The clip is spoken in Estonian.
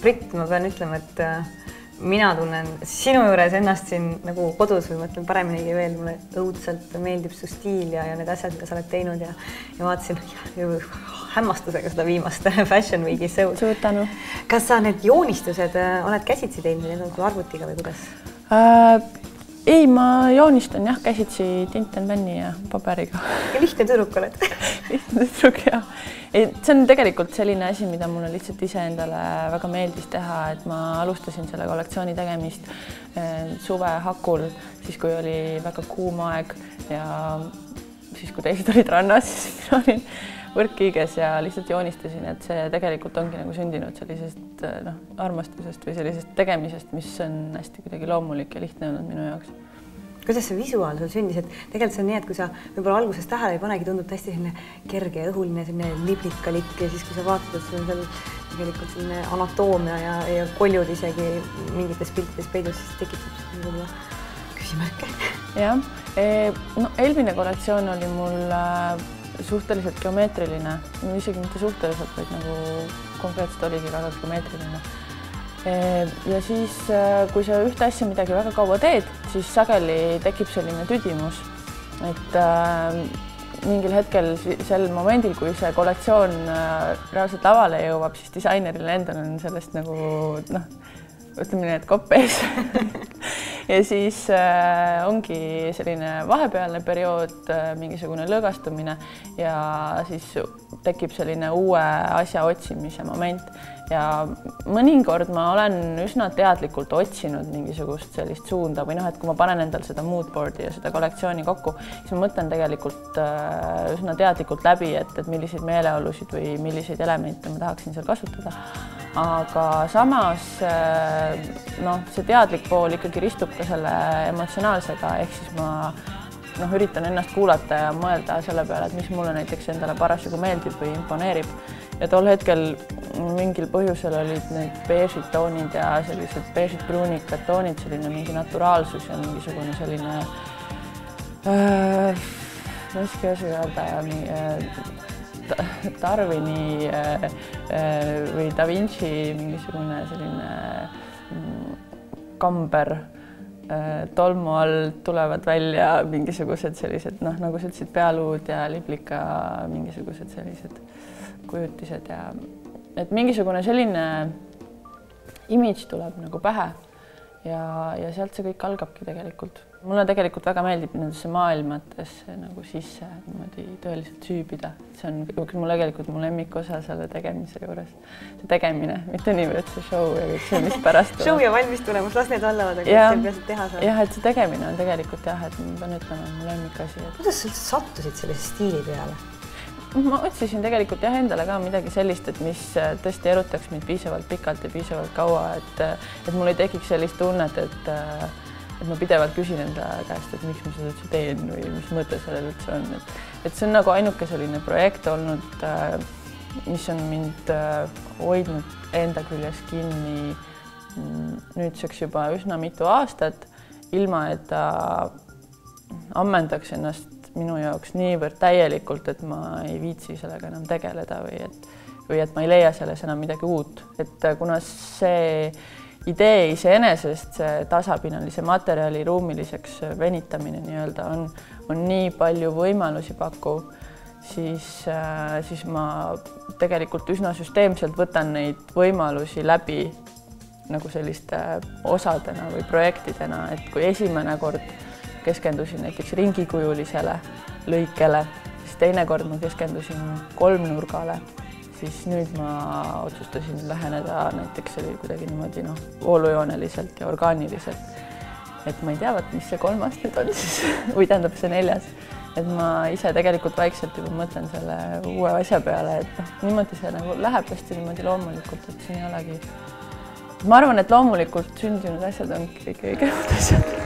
Brit, ma pean ütlema, et mina tunnen sinu juures ennast siin nagu kodus või mõtlen pareminigi veel, mulle õudselt meeldib su stiil ja need asjad, mida sa oled teinud ja vaatasin hämmastusega seda viimast Fashion Weeki show. Suur tänu. Kas sa need joonistused oled käsitsi teinud, need on arvutiga või kuidas? Ei, ma joonistan jah, käsitsi tintenpenni ja paberiga. Ja lihtne tüdruk oled. Lihtne tüdruk, jah. See on tegelikult selline asi, mida mulle lihtsalt ise endale väga meeldis teha, et ma alustasin selle kollektsiooni tegemist suve hakul, siis kui oli väga kuum aeg ja siis kui teised olid rannas, siis mina olin võrkkiiges ja lihtsalt joonistasin, et see tegelikult ongi nagu sündinud sellisest armastusest või sellisest tegemisest, mis on hästi kuidagi loomulik ja lihtne olnud minu jaoks. Kuidas see visuaal sul sündis, et tegelikult see on nii, et kui sa võib-olla alguses tähele ei panegi, tundub hästi selline kerge ja õhuline, selline liblikalik ja siis kui sa vaatad, et sul on seal tegelikult selline anatoomia ja koljud isegi mingites piltides peidus, siis tekitab võib-olla küsimärke. Jah, eelmine kollektsioon oli mul suhteliselt geomeetriline, isegi mitte suhteliselt, vaid nagu konkreetselt oligi väga geomeetriline. Ja siis, kui sa ühte asja midagi väga kaua teed, siis sageli tekib selline tüdimus, et mingil hetkel sel momendil, kui see kollektsioon reaalselt lavale jõuab, siis disaineril endal on sellest nagu, ütleme nii, et kopp ees. Ja siis ongi selline vahepealne periood, mingisugune lõõgastumine ja siis tekib selline uue asja otsimise moment. Ja mõnikord ma olen üsna teadlikult otsinud mingisugust sellist suunda või et kui ma panen endal seda moodboardi ja seda kollektsiooni kokku, siis ma mõtlen tegelikult üsna teadlikult läbi, et milliseid meeleolusid või milliseid elemente ma tahaksin seal kasutada. Aga samas see teadlik pool ikkagi ristub ka selle emotsionaalsega, ehk siis ma üritan ennast kuulata ja mõelda selle peale, et mis mulle näiteks endale parasjagu meeldib või imponeerib. Ja tol hetkel mingil põhjusel olid need beežid toonid ja sellised beežid pruunikad toonid, selline mingi naturaalsus ja mingisugune selline ma ei oska öelda Darwini või Da Vinci mingisugune selline kamber tolmu all tulevad välja mingisugused sellised, nagu sa ütlesid, pealuud ja liblika mingisugused sellised kujutised ja et mingisugune selline imidž tuleb nagu pähe ja sealt see kõik algabki tegelikult. Mulle tegelikult väga meeldib nendesse maailmatesse nagu sisse niimoodi tõeliselt süübida. See on mul tegelikult mu lemmikosa selle tegemise juures. See tegemine, mitte niivõrd see show ja kõik see, mis pärast show ja valmis tulemus, las need allavad, aga seal peasid teha saada. Jah, et see tegemine on tegelikult jah, et ma pean ütlema mu lemmikasi. Kuidas sa sattusid sellise stiili peale? Ma otsisin tegelikult jah endale ka midagi sellist, et mis tõesti erutaks mind piisavalt pikalt ja piisavalt kaua, et mul ei tekiks sellist tunnet, et ma pidevalt küsin enda käest, et miks ma seda üldse teen või mis mõte sellel üldse on. Et see on nagu ainuke selline projekt olnud, mis on mind hoidnud enda küljes kinni nüüdseks juba üsna mitu aastat, ilma et ta ammendaks ennast minu jaoks niivõrd täielikult, et ma ei viitsi sellega enam tegeleda või et ma ei leia selles enam midagi uut. Et kuna see idee iseenesest, see tasapinnalise materjali ruumiliseks venitamine nii-öelda on nii palju võimalusi pakkuv, siis ma tegelikult üsna süsteemselt võtan neid võimalusi läbi nagu selliste osadena või projektidena, et kui esimene kord keskendusin näiteks ringikujulisele lõikele, siis teine kord ma keskendusin kolmnurgale, siis nüüd ma otsustasin läheneda näiteks kuidagi niimoodi voolujooneliselt ja orgaaniliselt. Et ma ei tea, mis see kolmas nüüd on siis, või tähendab see neljas. Et ma ise tegelikult vaikselt juba mõtlen selle uue asja peale, et niimoodi see nagu läheb hästi niimoodi loomulikult, et siin ei olegi. Ma arvan, et loomulikult sündinud asjad on kõik õigemad asjad.